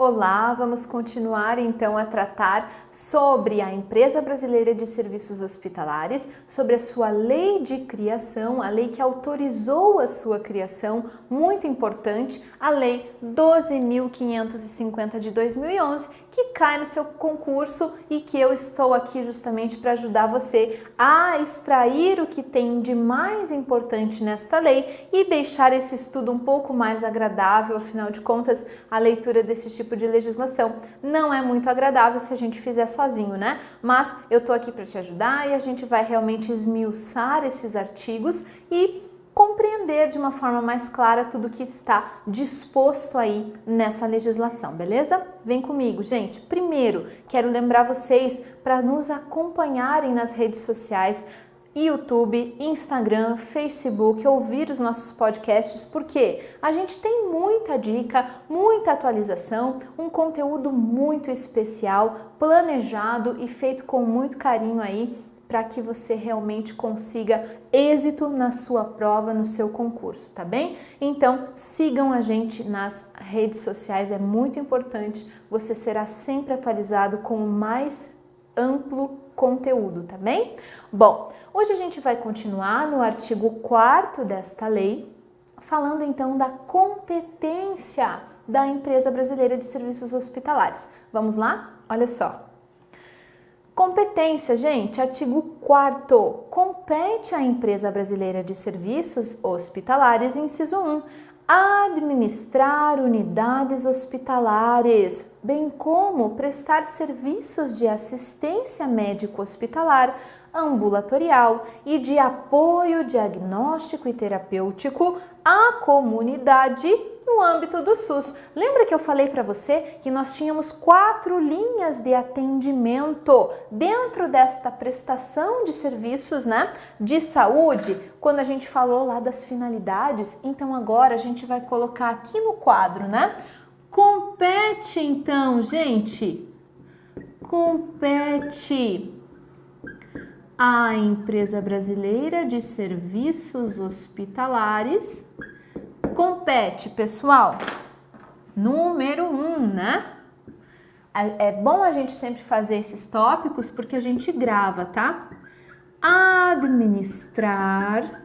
Olá, vamos continuar então a tratar sobre a Empresa Brasileira de Serviços Hospitalares, sobre a sua lei de criação, a lei que autorizou a sua criação, muito importante, a Lei 12.550 de 2011, que cai no seu concurso e que eu estou aqui justamente para ajudar você a extrair o que tem de mais importante nesta lei e deixar esse estudo um pouco mais agradável. Afinal de contas, a leitura desse tipo de legislação não é muito agradável se a gente fizer sozinho, né? Mas eu tô aqui para te ajudar e a gente vai realmente esmiuçar esses artigos e compreender de uma forma mais clara tudo que está disposto aí nessa legislação, beleza? Vem comigo, gente. Primeiro, quero lembrar vocês para nos acompanharem nas redes sociais, YouTube, Instagram, Facebook, ouvir os nossos podcasts, porque a gente tem muita dica, muita atualização, um conteúdo muito especial, planejado e feito com muito carinho aí, para que você realmente consiga êxito na sua prova, no seu concurso, tá bem? Então, sigam a gente nas redes sociais, é muito importante, você será sempre atualizado com o mais amplo conteúdo, tá bem? Bom, hoje a gente vai continuar no artigo 4º desta lei, falando então da competência da Empresa Brasileira de Serviços Hospitalares. Vamos lá? Olha só. Competência, gente, artigo 4º. Compete à Empresa Brasileira de Serviços Hospitalares, inciso 1, administrar unidades hospitalares, bem como prestar serviços de assistência médico-hospitalar, ambulatorial e de apoio diagnóstico e terapêutico à comunidade no âmbito do SUS. Lembra que eu falei para você que nós tínhamos 4 linhas de atendimento dentro desta prestação de serviços, né, de saúde, quando a gente falou lá das finalidades? Então agora a gente vai colocar aqui no quadro, né? Compete então, gente, compete à Empresa Brasileira de Serviços Hospitalares. Compete, pessoal, número 1, né? É bom a gente sempre fazer esses tópicos porque a gente grava, tá? Administrar.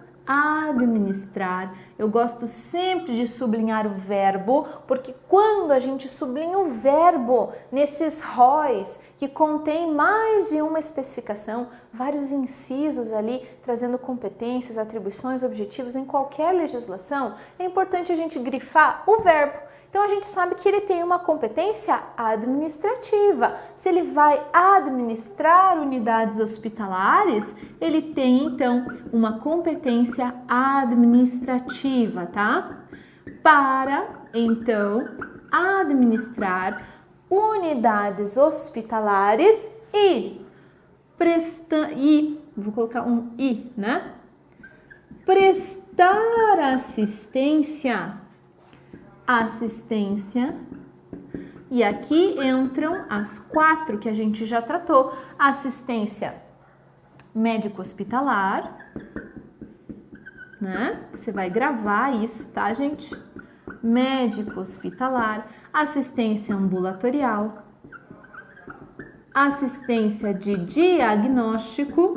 Eu gosto sempre de sublinhar o verbo, porque quando a gente sublinha o verbo nesses róis que contém mais de uma especificação, vários incisos ali, trazendo competências, atribuições, objetivos em qualquer legislação, é importante a gente grifar o verbo. Então a gente sabe que ele tem uma competência administrativa. Se ele vai administrar unidades hospitalares, ele tem então uma competência administrativa, tá? Para então administrar unidades hospitalares vou colocar um i, né? Prestar assistência, e aqui entram as 4 que a gente já tratou: assistência médico-hospitalar, né? Você vai gravar isso, tá, gente? Médico-hospitalar, assistência ambulatorial, assistência de diagnóstico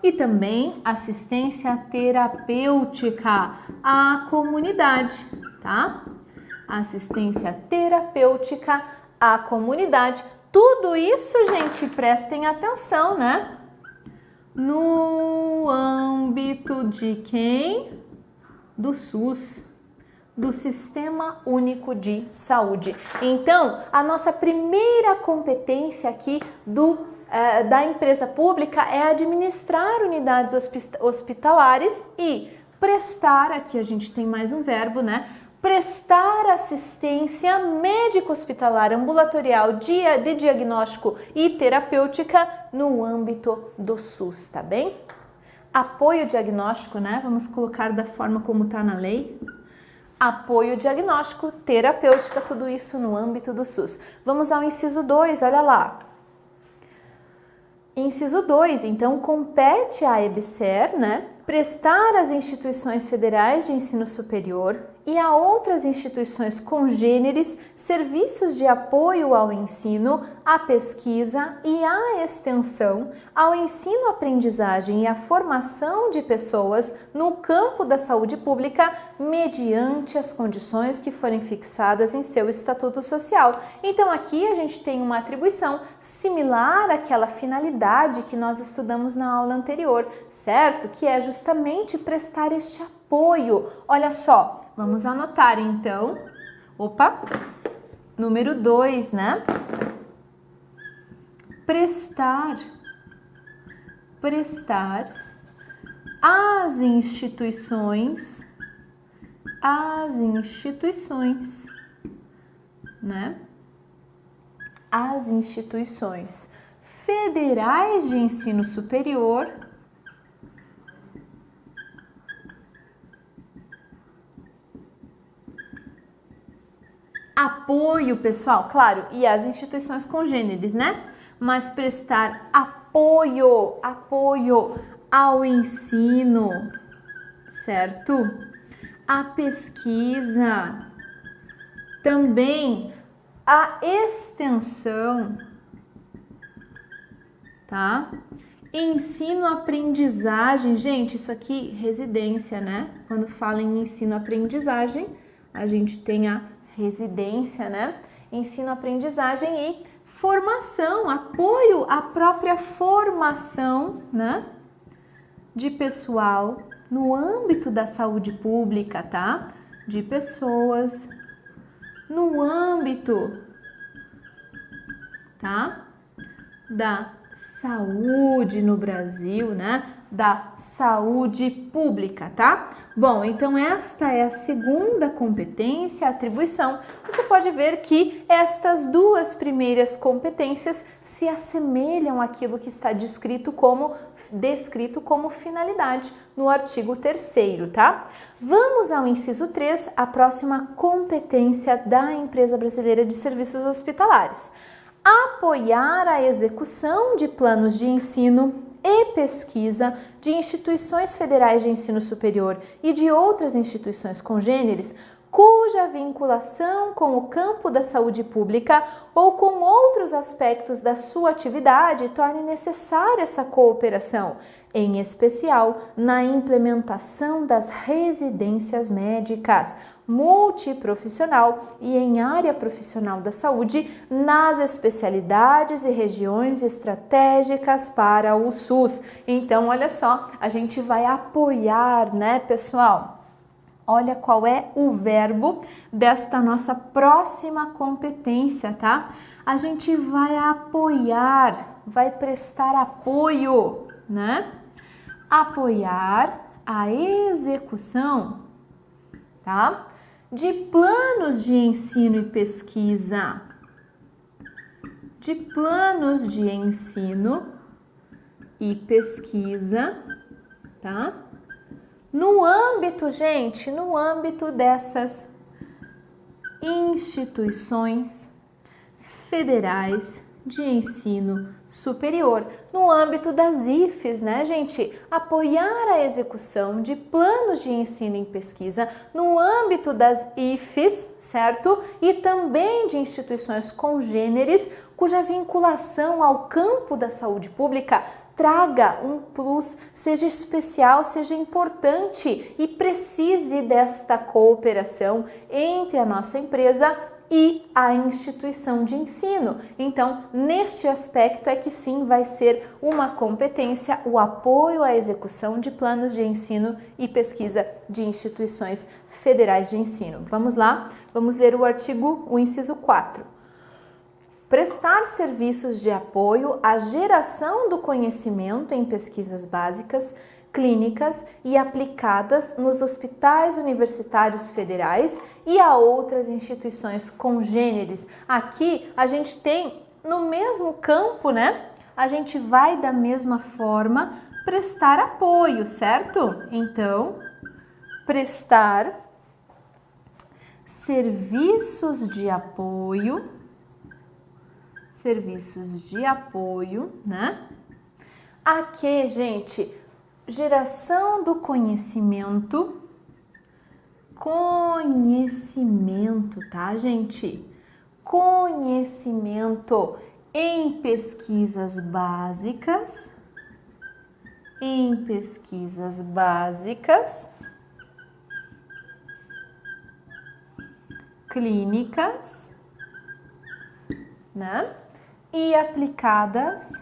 e também assistência terapêutica à comunidade, tá? Assistência terapêutica à comunidade. Tudo isso, gente, prestem atenção, né? No âmbito de quem? Do SUS, do Sistema Único de Saúde. Então, a nossa primeira competência aqui da empresa pública é administrar unidades hospitalares e prestar, aqui a gente tem mais um verbo, né? Prestar assistência médico-hospitalar, ambulatorial, de diagnóstico e terapêutica no âmbito do SUS, tá bem? Apoio diagnóstico, né? Vamos colocar da forma como está na lei. Apoio diagnóstico, terapêutica, tudo isso no âmbito do SUS. Vamos ao inciso 2, olha lá. Inciso 2, então, compete à EBSER, né, prestar às instituições federais de ensino superior e a outras instituições congêneres serviços de apoio ao ensino, à pesquisa e à extensão, ao ensino, aprendizagem e à formação de pessoas no campo da saúde pública, mediante as condições que forem fixadas em seu estatuto social. Então aqui a gente tem uma atribuição similar àquela finalidade que nós estudamos na aula anterior, certo? Que é justamente prestar este apoio. Olha só, vamos anotar então. Opa! Número 2, né? Prestar às instituições, né? As instituições federais de ensino superior, apoio, pessoal, claro, e as instituições congêneres, né? Mas prestar apoio ao ensino, certo? A pesquisa, também a extensão, tá? Ensino-aprendizagem, gente, isso aqui, residência, né? Quando fala em ensino-aprendizagem, a gente tem a residência, né? Ensino-aprendizagem e formação, apoio à própria formação, né? De pessoal no âmbito da saúde pública, tá? De pessoas no âmbito, tá? Da saúde no Brasil, né? Da saúde pública, tá? Bom, então esta é a segunda competência, atribuição. Você pode ver que estas duas primeiras competências se assemelham àquilo que está descrito como finalidade no artigo 3º, tá? Vamos ao inciso 3, a próxima competência da Empresa Brasileira de Serviços Hospitalares. Apoiar a execução de planos de ensino e pesquisa de instituições federais de ensino superior e de outras instituições congêneres cuja vinculação com o campo da saúde pública ou com outros aspectos da sua atividade torne necessária essa cooperação, em especial na implementação das residências médicas, multiprofissional e em área profissional da saúde nas especialidades e regiões estratégicas para o SUS. Então, olha só, a gente vai apoiar, né, pessoal? Olha qual é o verbo desta nossa próxima competência, tá? A gente vai apoiar, vai prestar apoio, né? Apoiar a execução, tá? De planos de ensino e pesquisa, tá? No âmbito, gente, no âmbito dessas instituições federais de ensino superior, no âmbito das IFES, né, gente? Apoiar a execução de planos de ensino e pesquisa no âmbito das IFES, certo? E também de instituições congêneres cuja vinculação ao campo da saúde pública traga um plus, seja especial, seja importante e precise desta cooperação entre a nossa empresa e a instituição de ensino. Então, neste aspecto é que sim vai ser uma competência o apoio à execução de planos de ensino e pesquisa de instituições federais de ensino. Vamos lá? Vamos ler o inciso 4. Prestar serviços de apoio à geração do conhecimento em pesquisas básicas, clínicas e aplicadas nos hospitais universitários federais e a outras instituições congêneres. Aqui a gente tem no mesmo campo, né? A gente vai da mesma forma prestar apoio, certo? Então, prestar serviços de apoio, né? Aqui, gente, geração do conhecimento conhecimento, tá, gente? Conhecimento em pesquisas básicas, clínicas, né? E aplicadas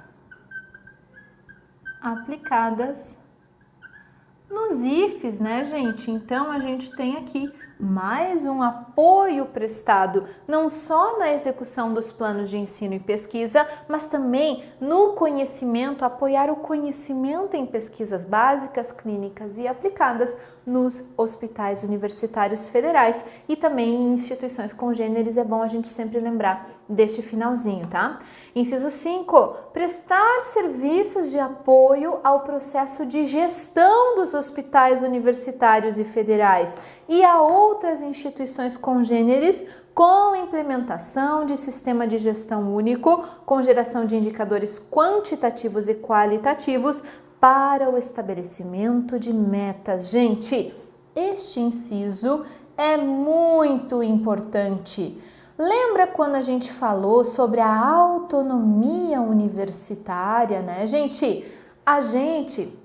nos IFES, né, gente? Então, a gente tem aqui mais um apoio prestado, não só na execução dos planos de ensino e pesquisa, mas também no conhecimento, apoiar o conhecimento em pesquisas básicas, clínicas e aplicadas nos hospitais universitários federais e também em instituições congêneres. É bom a gente sempre lembrar deste finalzinho, tá? Inciso 5, prestar serviços de apoio ao processo de gestão dos hospitais universitários e federais e a outras instituições congêneres com implementação de sistema de gestão único, com geração de indicadores quantitativos e qualitativos para o estabelecimento de metas. Gente, este inciso é muito importante. Lembra quando a gente falou sobre a autonomia universitária, né, gente? A gente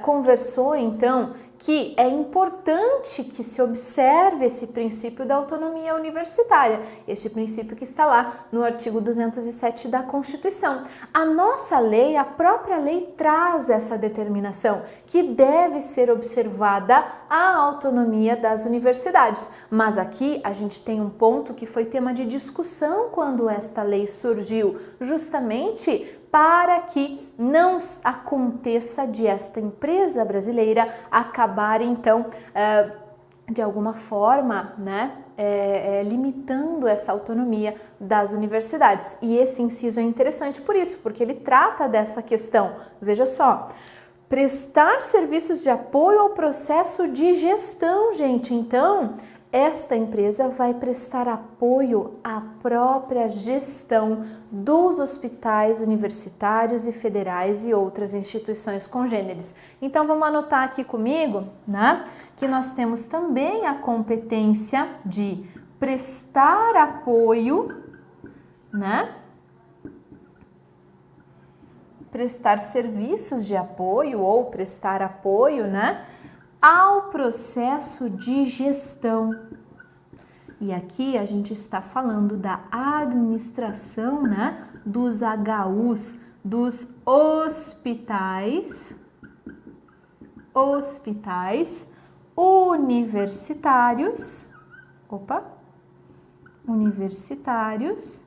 conversou então que é importante que se observe esse princípio da autonomia universitária, este princípio que está lá no artigo 207 da Constituição. A nossa lei, a própria lei, traz essa determinação, que deve ser observada a autonomia das universidades. Mas aqui a gente tem um ponto que foi tema de discussão quando esta lei surgiu, justamente para que não aconteça de esta empresa brasileira acabar, então, de alguma forma, né, limitando essa autonomia das universidades. E esse inciso é interessante por isso, porque ele trata dessa questão. Veja só, prestar serviços de apoio ao processo de gestão, gente. Então, esta empresa vai prestar apoio à própria gestão dos hospitais universitários e federais e outras instituições congêneres. Então, vamos anotar aqui comigo, né, que nós temos também a competência de prestar apoio, né, prestar serviços de apoio ou prestar apoio, né, ao processo de gestão. E aqui a gente está falando da administração, né, dos HUs, dos hospitais universitários, universitários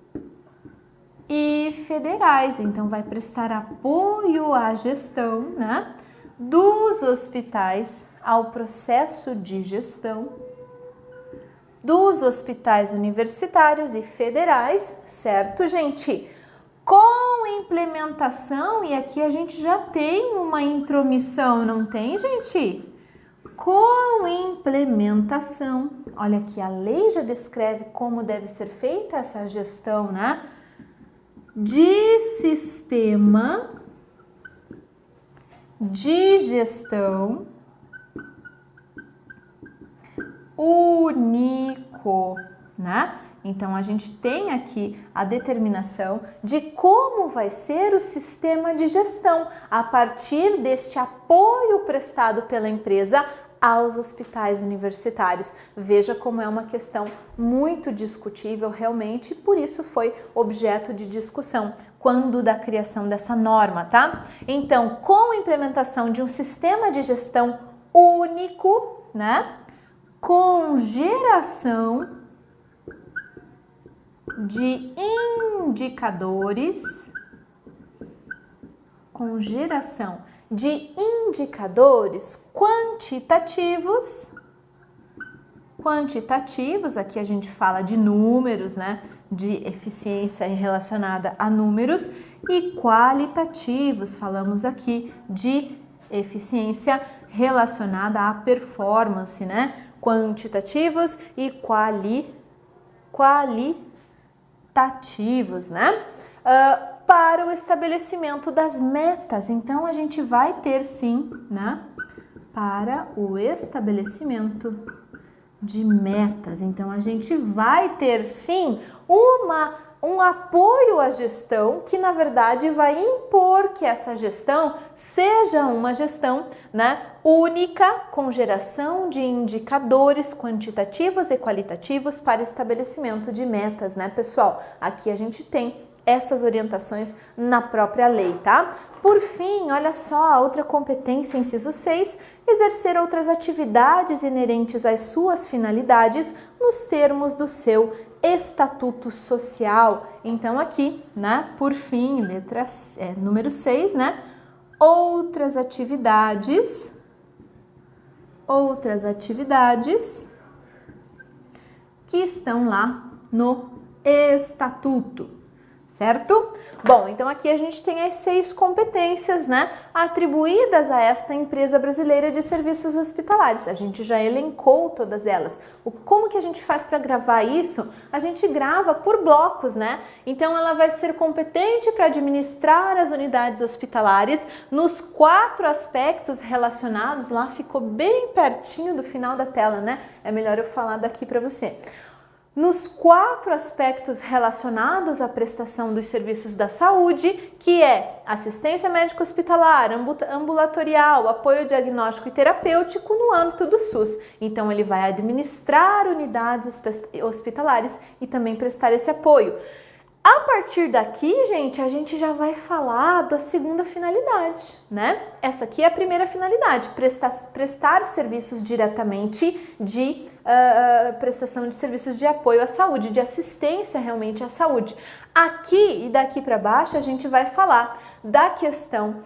e federais. Então, vai prestar apoio à gestão, né, dos hospitais, ao processo de gestão dos hospitais universitários e federais, certo, gente? Com implementação, e aqui a gente já tem uma intromissão, não tem, gente? Com implementação, olha aqui, a lei já descreve como deve ser feita essa gestão, né? De sistema de gestão único, né? Então, a gente tem aqui a determinação de como vai ser o sistema de gestão a partir deste apoio prestado pela empresa aos hospitais universitários. Veja como é uma questão muito discutível realmente, por isso foi objeto de discussão quando da criação dessa norma, tá? Então, com a implementação de um sistema de gestão único, né? Com geração de indicadores, quantitativos, aqui a gente fala de números, né, de eficiência relacionada a números, e qualitativos, falamos aqui de eficiência relacionada à performance, né, quantitativos e qualitativos, né, para o estabelecimento das metas. Então, a gente vai ter sim, né, para o estabelecimento de metas. Então, a gente vai ter, sim, um apoio à gestão que, na verdade, vai impor que essa gestão seja uma gestão, né, única, com geração de indicadores quantitativos e qualitativos para estabelecimento de metas, né, pessoal? Aqui a gente tem essas orientações na própria lei, tá? Por fim, olha só, a outra competência, inciso 6, exercer outras atividades inerentes às suas finalidades nos termos do seu estatuto social. Então aqui, né, por fim, número 6, né, outras atividades que estão lá no estatuto, certo? Bom, então aqui a gente tem as 6 competências, né, atribuídas a esta empresa brasileira de serviços hospitalares. A gente já elencou todas elas. Como que a gente faz para gravar isso? A gente grava por blocos, né? Então ela vai ser competente para administrar as unidades hospitalares nos 4 aspectos relacionados. Lá ficou bem pertinho do final da tela, né? É melhor eu falar daqui para você. Nos 4 aspectos relacionados à prestação dos serviços da saúde, que é assistência médica hospitalar, ambulatorial, apoio diagnóstico e terapêutico no âmbito do SUS. Então, ele vai administrar unidades hospitalares e também prestar esse apoio. A partir daqui, gente, a gente já vai falar da segunda finalidade, né? Essa aqui é a primeira finalidade, prestar serviços diretamente de prestação de serviços de apoio à saúde, de assistência realmente à saúde. Aqui e daqui para baixo a gente vai falar da questão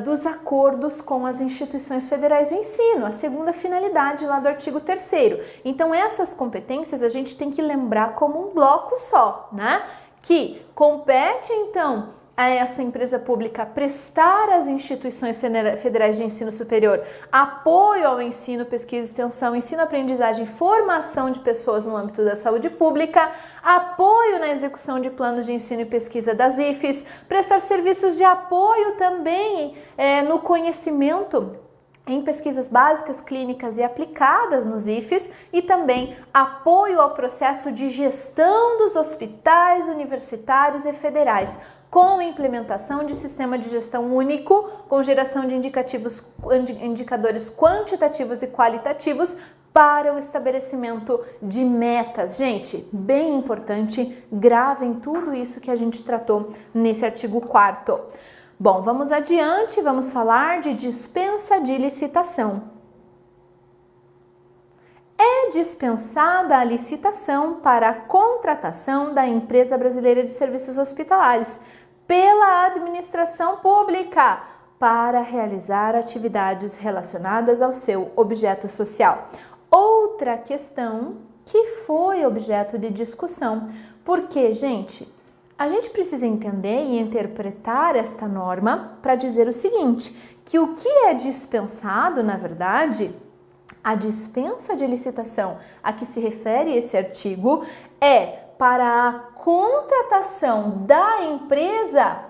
dos acordos com as instituições federais de ensino, a segunda finalidade lá do artigo 3º. Então essas competências a gente tem que lembrar como um bloco só, né? Que compete, então, a essa empresa pública prestar às instituições federais de ensino superior apoio ao ensino, pesquisa, extensão, ensino, aprendizagem e formação de pessoas no âmbito da saúde pública, apoio na execução de planos de ensino e pesquisa das IFES, prestar serviços de apoio também no conhecimento em pesquisas básicas, clínicas e aplicadas nos IFES e também apoio ao processo de gestão dos hospitais universitários e federais, com implementação de sistema de gestão único, com geração de indicadores quantitativos e qualitativos para o estabelecimento de metas. Gente, bem importante, gravem tudo isso que a gente tratou nesse artigo 4º. Bom, vamos adiante, vamos falar de dispensa de licitação. É dispensada a licitação para a contratação da empresa brasileira de serviços hospitalares pela administração pública para realizar atividades relacionadas ao seu objeto social. Outra questão que foi objeto de discussão, porque, gente, a gente precisa entender e interpretar esta norma para dizer o seguinte, que o que é dispensado, na verdade, a dispensa de licitação a que se refere esse artigo é para a contratação da empresa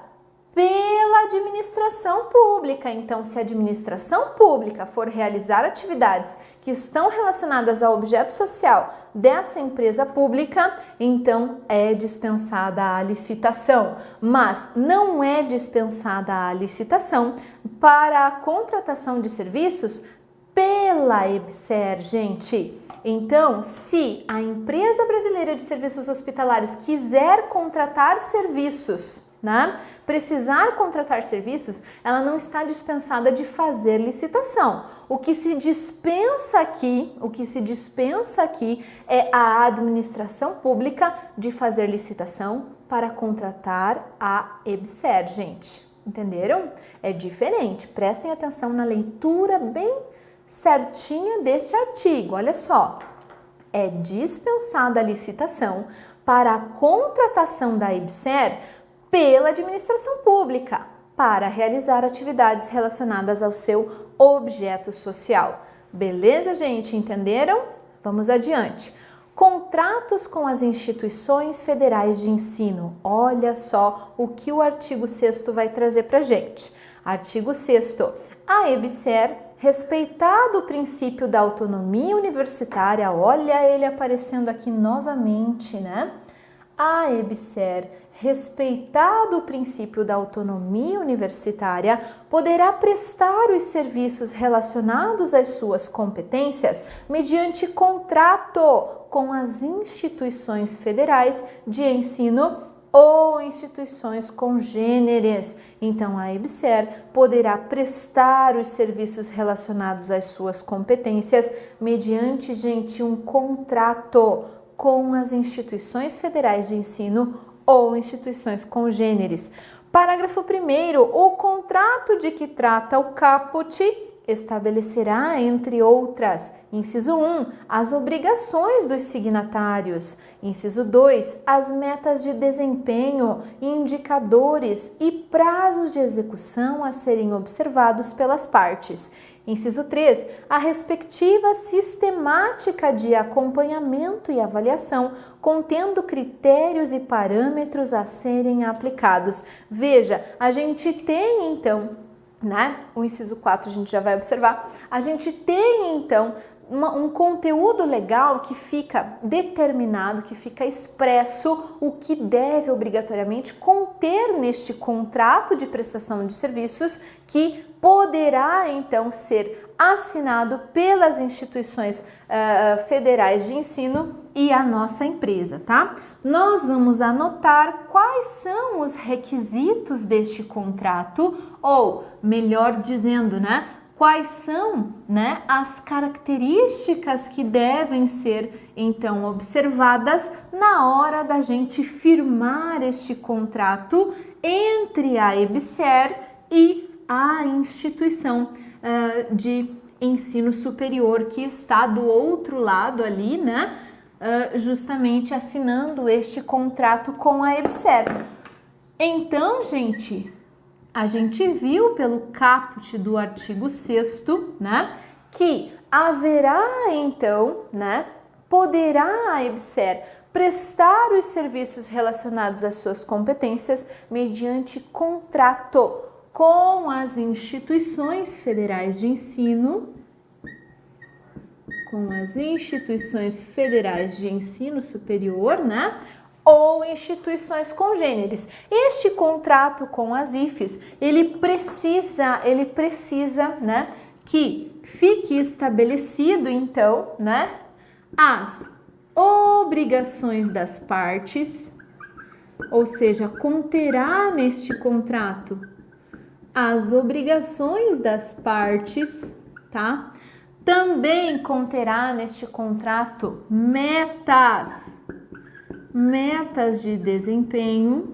pela administração pública. Então, se a administração pública for realizar atividades que estão relacionadas ao objeto social dessa empresa pública, então é dispensada a licitação. Mas não é dispensada a licitação para a contratação de serviços pela EBSER, gente. Então, se a empresa brasileira de serviços hospitalares quiser contratar serviços, né? Precisar contratar serviços, ela não está dispensada de fazer licitação. O que se dispensa aqui é a administração pública de fazer licitação para contratar a EBSER, gente. Entenderam? É diferente. Prestem atenção na leitura bem certinha deste artigo. Olha só. É dispensada a licitação para a contratação da EBSER pela administração pública para realizar atividades relacionadas ao seu objeto social. Beleza, gente? Entenderam? Vamos adiante. Contratos com as instituições federais de ensino. Olha só o que o artigo 6º vai trazer para a gente. Artigo 6º. A EBSER respeitado o princípio da autonomia universitária, olha ele aparecendo aqui novamente, né? A EBSER, respeitado o princípio da autonomia universitária, poderá prestar os serviços relacionados às suas competências mediante contrato com as instituições federais de ensino ou instituições congêneres. Então, a EBSER poderá prestar os serviços relacionados às suas competências mediante, gente, um contrato com as instituições federais de ensino ou instituições congêneres. Parágrafo 1º. O contrato de que trata o caput estabelecerá, entre outras, inciso 1, as obrigações dos signatários, inciso 2, as metas de desempenho, indicadores e prazos de execução a serem observados pelas partes. Inciso 3, a respectiva sistemática de acompanhamento e avaliação, contendo critérios e parâmetros a serem aplicados. Veja, a gente tem então, né? O inciso 4 a gente já vai observar. A gente tem então um conteúdo legal que fica determinado, que fica expresso o que deve obrigatoriamente conter neste contrato de prestação de serviços, que poderá então ser assinado pelas instituições federais de ensino e a nossa empresa, tá? Nós vamos anotar quais são os requisitos deste contrato, ou melhor dizendo, né? Quais são, né, as características que devem ser então observadas na hora da gente firmar este contrato entre a EBSER e a instituição de ensino superior que está do outro lado ali, né, justamente assinando este contrato com a EBSER. Então, gente, a gente viu pelo caput do artigo 6º, né, que haverá então, né, poderá a EBSER prestar os serviços relacionados às suas competências mediante contrato com as instituições federais de ensino, superior, né, ou instituições congêneres. Este contrato com as IFES, ele precisa, né, que fique estabelecido, então, né, as obrigações das partes, ou seja, conterá neste contrato as obrigações das partes, tá? Também conterá neste contrato metas de desempenho,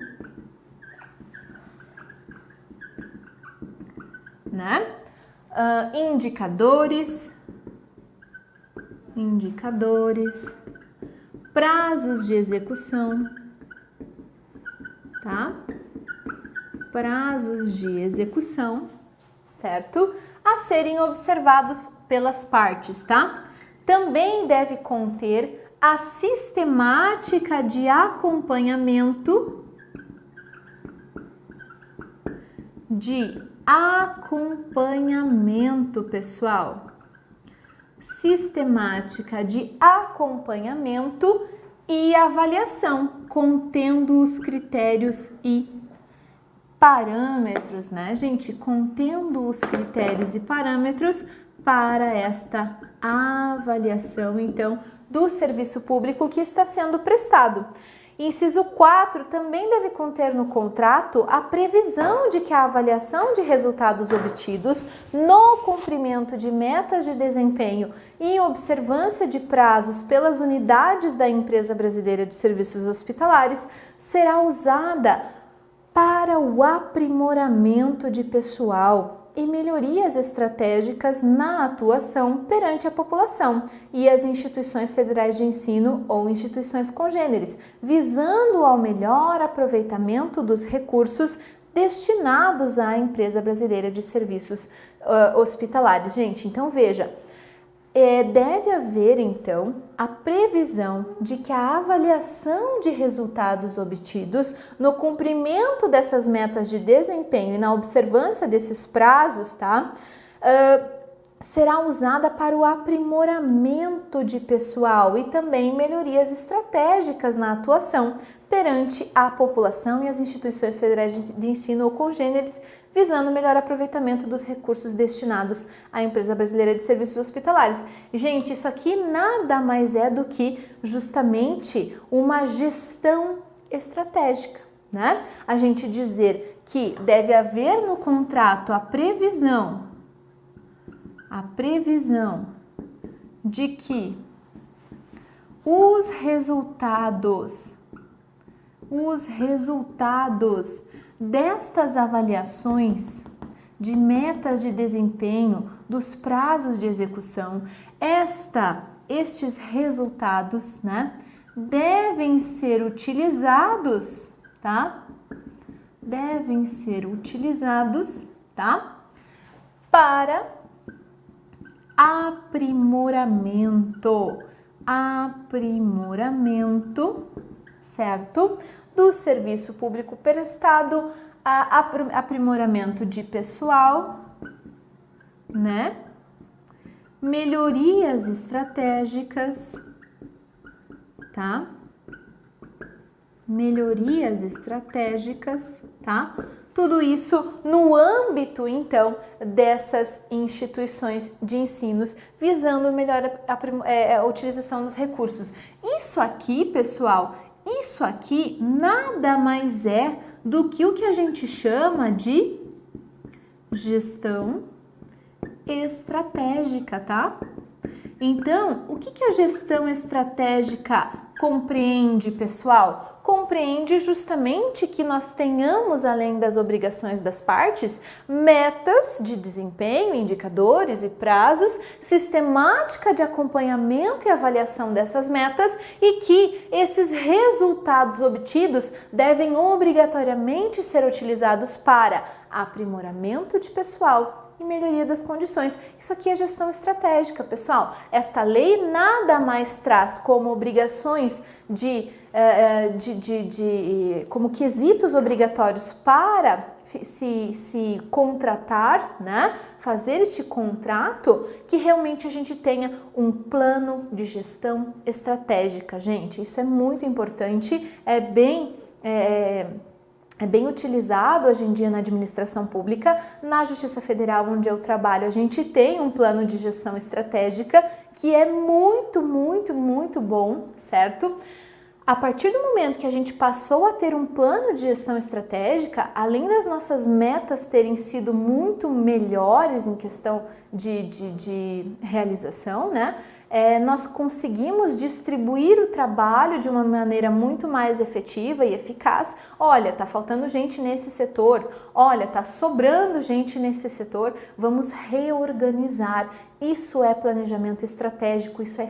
né? Indicadores, prazos de execução, tá? Prazos de execução, certo? A serem observados pelas partes, tá? Também deve conter a sistemática de acompanhamento, pessoal. Sistemática de acompanhamento e avaliação, contendo os critérios e parâmetros, né, gente? Contendo os critérios e parâmetros para esta avaliação, então, do serviço público que está sendo prestado. Inciso 4 também deve conter no contrato a previsão de que a avaliação de resultados obtidos no cumprimento de metas de desempenho e observância de prazos pelas unidades da Empresa Brasileira de Serviços Hospitalares será usada para o aprimoramento de pessoal e melhorias estratégicas na atuação perante a população e as instituições federais de ensino ou instituições congêneres, visando ao melhor aproveitamento dos recursos destinados à Empresa Brasileira de Serviços Hospitalares. Gente, então veja, deve haver então a previsão de que a avaliação de resultados obtidos no cumprimento dessas metas de desempenho e na observância desses prazos, tá? será usada para o aprimoramento de pessoal e também melhorias estratégicas na atuação perante a população e as instituições federais de ensino ou congêneres, visando o melhor aproveitamento dos recursos destinados à Empresa Brasileira de Serviços Hospitalares. Gente, isso aqui nada mais é do que justamente uma gestão estratégica, né? A gente dizer que deve haver no contrato a previsão de que os resultados destas avaliações de metas de desempenho, dos prazos de execução, estes resultados, né, devem ser utilizados, tá? Devem ser utilizados, tá? Para aprimoramento, certo? Do serviço público prestado, aprimoramento de pessoal, né? Melhorias estratégicas, tá? Melhorias estratégicas, tá? Tudo isso no âmbito, então, dessas instituições de ensinos, visando melhor a utilização dos recursos. Isso aqui, pessoal, isso aqui nada mais é do que o que a gente chama de gestão estratégica, tá? Então, o que a gestão estratégica compreende, pessoal? Compreende justamente que nós tenhamos, além das obrigações das partes, metas de desempenho, indicadores e prazos, sistemática de acompanhamento e avaliação dessas metas e que esses resultados obtidos devem obrigatoriamente ser utilizados para aprimoramento de pessoal e melhoria das condições. Isso aqui é gestão estratégica, pessoal. Esta lei nada mais traz como obrigações como quesitos obrigatórios para se contratar, né? Fazer este contrato, que realmente a gente tenha um plano de gestão estratégica, gente. Isso é muito importante, é bem utilizado hoje em dia na administração pública. Na Justiça Federal, onde eu trabalho, a gente tem um plano de gestão estratégica que é muito, muito, muito bom, certo? A partir do momento que a gente passou a ter um plano de gestão estratégica, além das nossas metas terem sido muito melhores em questão de realização, né? Nós conseguimos distribuir o trabalho de uma maneira muito mais efetiva e eficaz. Olha, tá faltando gente nesse setor, olha, tá sobrando gente nesse setor, vamos reorganizar. Isso é planejamento estratégico, isso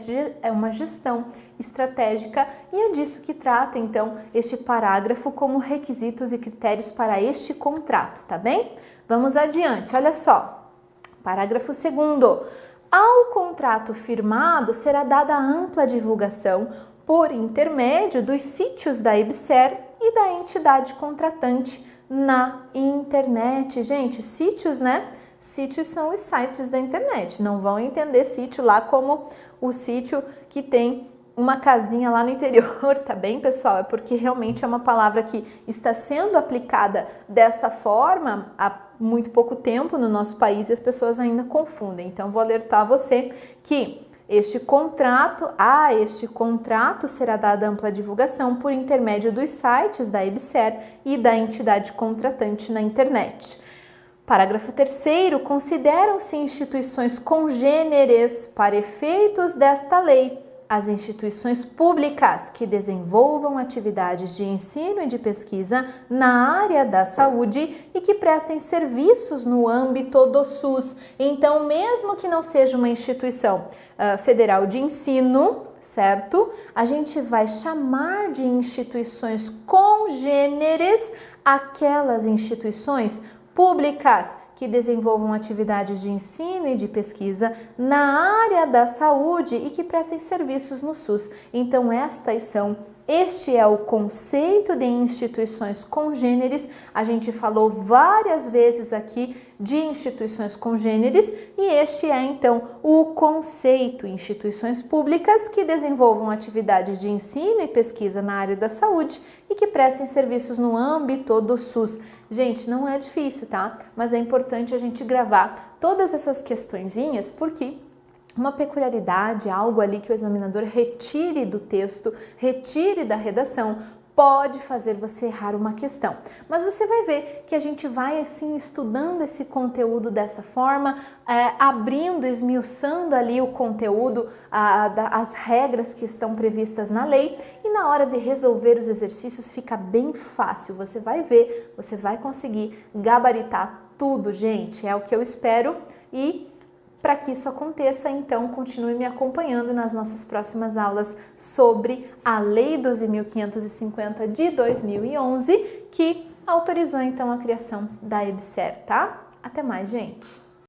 é uma gestão estratégica e é disso que trata, então, este parágrafo como requisitos e critérios para este contrato, tá bem? Vamos adiante, olha só. Parágrafo 2º. Ao contrato firmado, será dada ampla divulgação por intermédio dos sítios da EBSER e da entidade contratante na internet. Gente, sítios, né? Sítios são os sites da internet. Não vão entender sítio lá como o sítio que tem uma casinha lá no interior, tá bem, pessoal? É porque realmente é uma palavra que está sendo aplicada dessa forma há muito pouco tempo no nosso país e as pessoas ainda confundem. Então, vou alertar você que este contrato será dada ampla divulgação por intermédio dos sites da EBSER e da entidade contratante na internet. Parágrafo 3º. Consideram-se instituições congêneres para efeitos desta lei as instituições públicas que desenvolvam atividades de ensino e de pesquisa na área da saúde e que prestem serviços no âmbito do SUS. Então, mesmo que não seja uma instituição federal de ensino, certo? A gente vai chamar de instituições congêneres aquelas instituições públicas que desenvolvam atividades de ensino e de pesquisa na área da saúde e que prestem serviços no SUS. Então, este é o conceito de instituições congêneres. A gente falou várias vezes aqui de instituições congêneres e este é então o conceito: instituições públicas que desenvolvam atividades de ensino e pesquisa na área da saúde e que prestem serviços no âmbito do SUS. Gente, não é difícil, tá? Mas é importante a gente gravar todas essas questõezinhas porque uma peculiaridade, algo ali que o examinador retire do texto, retire da redação, pode fazer você errar uma questão. Mas você vai ver que a gente vai assim estudando esse conteúdo dessa forma, abrindo, esmiuçando ali o conteúdo, as regras que estão previstas na lei, e na hora de resolver os exercícios fica bem fácil. Você vai ver, você vai conseguir gabaritar tudo, gente. É o que eu espero e para que isso aconteça, então, continue me acompanhando nas nossas próximas aulas sobre a Lei 12.550 de 2011, que autorizou, então, a criação da EBSER, tá? Até mais, gente!